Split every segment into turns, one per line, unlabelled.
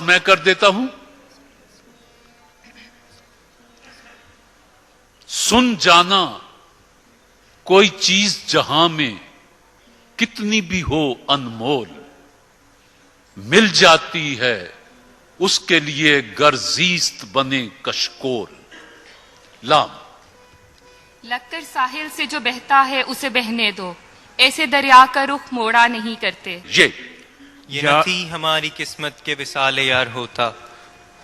میں کر دیتا ہوں. سن جانا کوئی چیز جہاں میں کتنی بھی ہو انمول مل جاتی ہے اس کے لیے گرزیست بنے کشکول. لام.
لگ کر ساحل سے جو بہتا ہے اسے بہنے دو، ایسے دریا کا رخ موڑا نہیں کرتے.
یہ نہ تھی ہماری قسمت کے وصال یار ہوتا،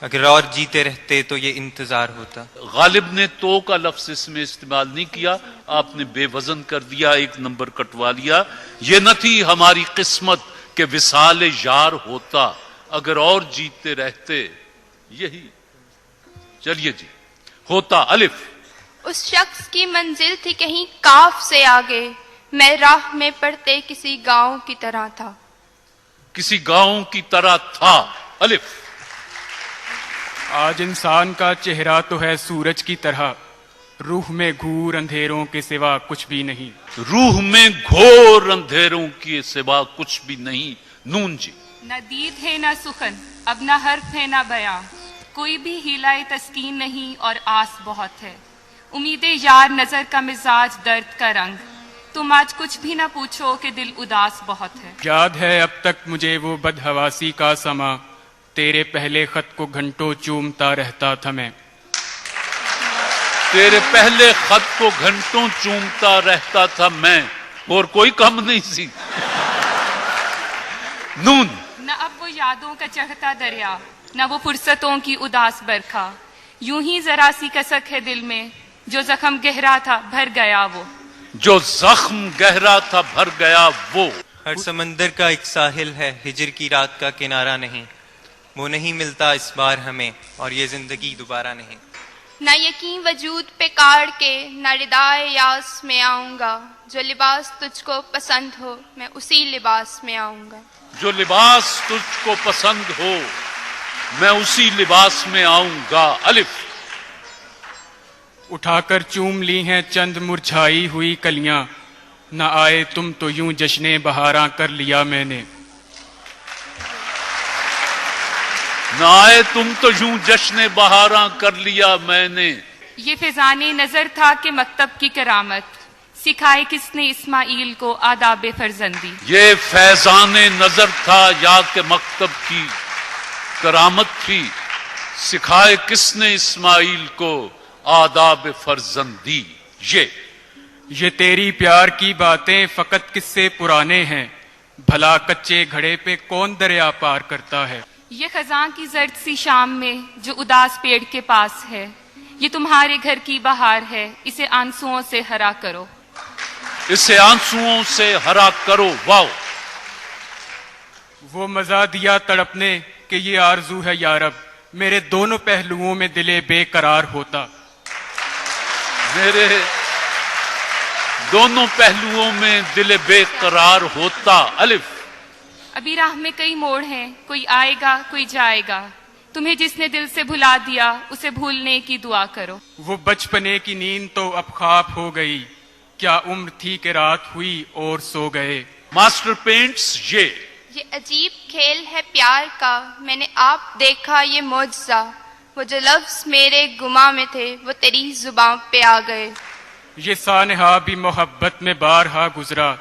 اگر اور جیتے رہتے تو یہ انتظار ہوتا.
غالب نے تو کا لفظ اس میں استعمال نہیں کیا، آپ نے بے وزن کر دیا، ایک نمبر کٹوا لیا. یہ نہ تھی ہماری قسمت کہ وصال یار ہوتا، اگر اور جیتے رہتے. یہی. چلیے جی. ہوتا. الف.
اس شخص کی منزل تھی کہیں کاف سے آگے، میں راہ میں پڑتے کسی گاؤں کی طرح تھا.
کسی گاؤں کی طرح تھا. الف.
آج انسان کا چہرہ تو ہے سورج کی طرح، روح میں گھور اندھیروں کے سوا کچھ بھی نہیں.
روح میں گھور اندھیروں کے سوا کچھ بھی نہیں. نون جی.
نہ دید ہے نہ سخن، اب نہ حرف ہے نہ بیاں، کوئی بھی ہیلائے تسکین نہیں اور آس بہت ہے. امید یار نظر کا مزاج درد کا رنگ، تم آج کچھ بھی نہ پوچھو کہ دل اداس بہت ہے.
یاد ہے اب تک مجھے وہ بدحواسی کا سما، تیرے پہلے خط کو گھنٹوں چومتا رہتا تھا میں.
تیرے پہلے خط کو گھنٹوں چومتا رہتا تھا میں، اور کوئی کم نہیں سی. نون.
نہ اب وہ یادوں کا چڑھتا دریا، نہ وہ فرصتوں کی اداس برکھا، یوں ہی ذرا سی کسک ہے دل میں، جو زخم گہرا تھا بھر گیا وہ.
جو زخم گہرا تھا بھر گیا وہ.
ہر سمندر کا ایک ساحل ہے، ہجر کی رات کا کنارہ نہیں، وہ نہیں ملتا اس بار ہمیں، اور یہ زندگی دوبارہ نہیں.
نہ یقین وجود پہ کاڑ کے نہ ردائے یاس میں آؤں گا، جو لباس تجھ کو پسند ہو میں اسی لباس میں آؤں گا.
جو لباس تجھ کو پسند ہو میں اسی لباس میں آؤں گا. الف.
اٹھا کر چوم لی ہیں چند مرجھائی ہوئی کلیاں، نہ آئے تم تو یوں جشن بہاراں کر لیا میں نے.
نہ آئے تم تو یوں جشن بہاراں کر لیا میں نے.
یہ فیضان نظر تھا کہ مکتب کی کرامت، سکھائے کس نے اسماعیل کو آداب فرزندی.
یہ فیضان نظر تھا یا کہ مکتب کی کرامت تھی، سکھائے کس نے اسماعیل کو آداب فرزندی.
یہ تیری پیار کی باتیں فقط کس سے پرانے ہیں، بھلا کچے گھڑے پہ کون دریا پار کرتا ہے.
یہ خزاں کی زرد سی شام میں جو اداس پیڑ کے پاس ہے، یہ تمہارے گھر کی بہار ہے، اسے آنسوؤں سے ہرا کرو.
اسے آنسوؤں سے ہرا کرو. واو.
وہ مزہ دیا تڑپنے کہ یہ آرزو ہے یارب، میرے دونوں پہلوؤں میں دل بے قرار ہوتا.
میرے دونوں پہلوؤں میں دل بے قرار ہوتا. الف.
ابھی راہ میں کئی موڑ ہیں، کوئی آئے گا کوئی جائے گا، تمہیں جس نے دل سے بھلا دیا اسے بھولنے کی دعا کرو.
وہ بچپنے کی نیند تو اب خواب ہو گئی، کیا عمر تھی کہ رات ہوئی اور سو گئے.
Master paints.
یہ عجیب کھیل ہے پیار کا، میں نے آپ دیکھا یہ معجزہ، وہ جو لفظ میرے گما میں تھے وہ تیری زبان پہ آ گئے.
یہ سانحہ بھی محبت میں بارہا گزرا،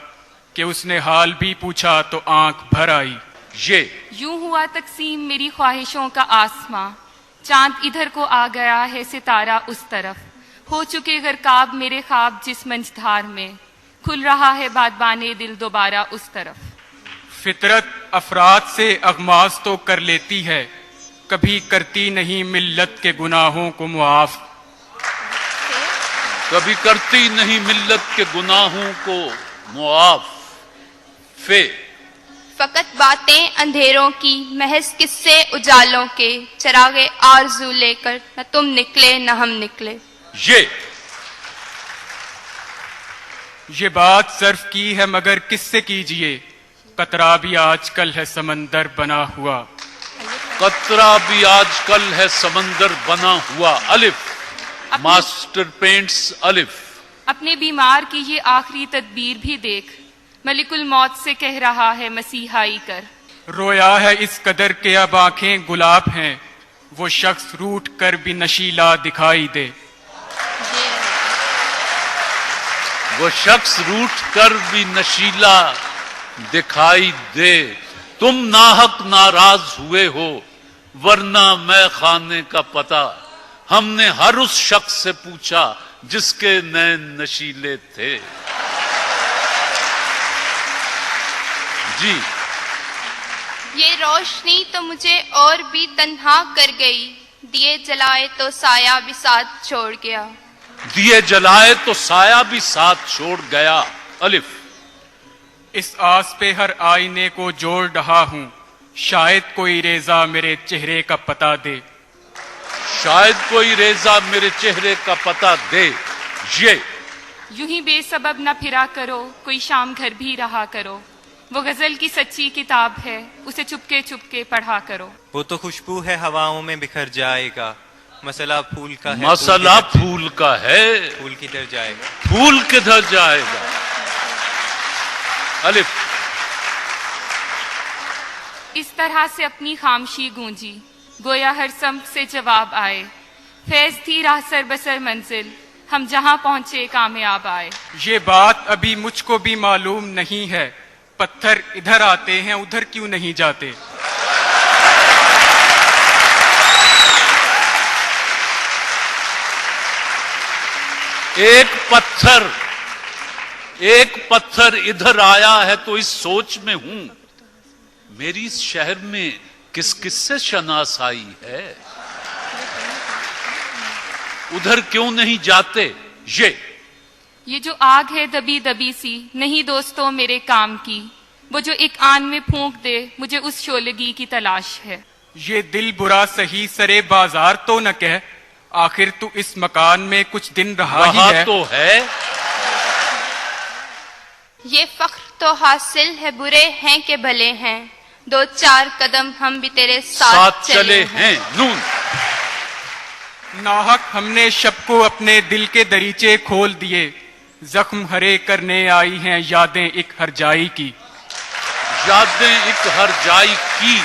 کہ اس نے حال بھی پوچھا تو آنکھ بھر آئی.
یوں ہوا تقسیم میری خواہشوں کا آسماں، چاند ادھر کو آ گیا ہے ستارہ اس طرف، ہو چکے غرقاب میرے خواب جس منجدھار میں، کھل رہا ہے بادبانے دل دوبارہ اس طرف.
فطرت افراد سے اغماس تو کر لیتی ہے، کبھی کرتی نہیں ملت کے گناہوں کو معاف.
کبھی کرتی نہیں ملت کے گناہوں کو معاف.
فقط باتیں اندھیروں کی، محض قصے اجالوں کے، چراغ آرزو لے کر نہ تم نکلے نہ ہم نکلے.
یہ بات صرف کی ہے مگر کس سے کیجئے، قطرہ بھی آج کل ہے سمندر بنا ہوا.
قطرہ بھی آج کل ہے سمندر بنا ہوا. الف. Master paints. الف.
اپنے بیمار کی یہ آخری تدبیر بھی دیکھ، ملک الموت سے کہہ رہا ہے مسیحائی کر.
رویا ہے اس قدر کہ اب آنکھیں گلاب ہیں، وہ شخص روٹ کر بھی نشیلا دکھائی دے۔
وہ شخص روٹ کر بھی نشیلا دکھائی دے۔ تم ناحق ناراض ہوئے ہو ورنہ میں خانے کا پتہ ہم نے ہر اس شخص سے پوچھا جس کے نین نشیلے تھے۔ جی
یہ روشنی تو مجھے اور بھی تنہا کر گئی، دیے جلائے تو سایہ بھی ساتھ چھوڑ گیا۔
دیے جلائے تو سایہ بھی ساتھ چھوڑ گیا۔ الف۔
اس آس پہ ہر آئینے کو جوڑ رہا ہوں، شاید کوئی ریزہ میرے چہرے کا پتہ دے۔
شاید کوئی ریزہ میرے چہرے کا پتہ دے۔ یہ
یوں ہی بے سبب نہ پھرا کرو، کوئی شام گھر بھی رہا کرو۔ وہ غزل کی سچی کتاب ہے، اسے چپکے پڑھا کرو۔
وہ تو خوشبو ہے ہواؤں میں بکھر جائے گا، مسئلہ پھول کا ہے،
مسئلہ پھول کا ہے،
پھول کدھر جائے گا؟
پھول کدھر جائے گا۔ الف۔
اس طرح سے اپنی خاموشی گونجی، گویا ہر سمت سے جواب آئے۔ فیض تھی راہ سر بسر منزل، ہم جہاں پہنچے کامیاب آئے۔
یہ بات ابھی مجھ کو بھی معلوم نہیں ہے، پتھر ادھر آتے ہیں ادھر کیوں نہیں جاتے؟
ایک پتھر ادھر آیا ہے تو اس سوچ میں ہوں، میری اس شہر میں کس کس سے شناسائی ہے، ادھر کیوں نہیں جاتے؟
یہ جو آگ ہے دبی دبی سی نہیں دوستوں میرے کام کی، وہ جو ایک آن میں پھونک دے مجھے اس شولگی کی تلاش ہے۔
یہ دل برا سہی سرے بازار تو نہ کہہ، آخر تو اس مکان میں کچھ دن رہا ہی ہے۔
تو ہے
یہ فخر تو حاصل ہے برے ہیں کہ بھلے ہیں، دو چار قدم ہم بھی تیرے ساتھ چلے ہیں۔
نون۔
ناحق ہم نے شب کو اپنے دل کے دریچے کھول دیے، زخم ہرے کرنے آئی ہیں یادیں ایک ہر جائی کی۔
یادیں ایک ہر جائی کی۔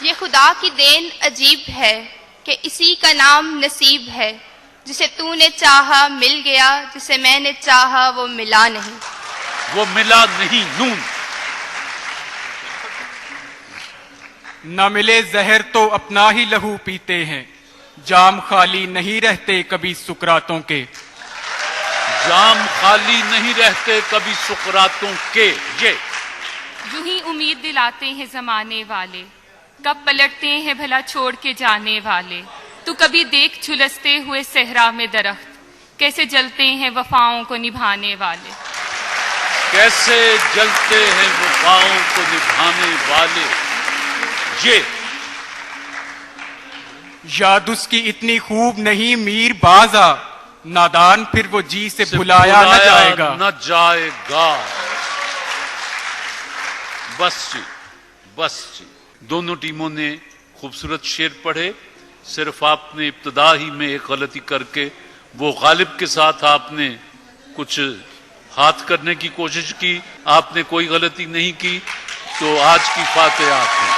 یہ خدا کی دین عجیب ہے کہ اسی کا نام نصیب ہے، جسے تو نے چاہا مل گیا، جسے میں نے چاہا وہ ملا نہیں۔
وہ ملا نہیں۔ نون۔
نہ ملے زہر تو اپنا ہی لہو پیتے ہیں، جام خالی نہیں رہتے کبھی سکراتوں کے۔
جام خالی نہیں رہتے کبھی سکراتوں کے۔
یوں ہی امید دلاتے ہیں زمانے والے، کب پلٹتے ہیں بھلا چھوڑ کے جانے والے۔ تو کبھی دیکھ جھلستے ہوئے صحرا میں درخت، کیسے جلتے ہیں وفاؤں کو نبھانے والے۔
کیسے جلتے ہیں وفاؤں کو نبھانے والے۔
یاد اس کی اتنی خوب نہیں میر بازا، نادان پھر وہ جی سے بھلایا نہ جائے گا۔
نہ جائے گا۔ بس جی دونوں ٹیموں نے خوبصورت شعر پڑھے، صرف آپ نے ابتدا ہی میں ایک غلطی کر کے وہ غالب کے ساتھ آپ نے کچھ ہاتھ کرنے کی کوشش کی، آپ نے کوئی غلطی نہیں کی، تو آج کی فاتحات ہیں۔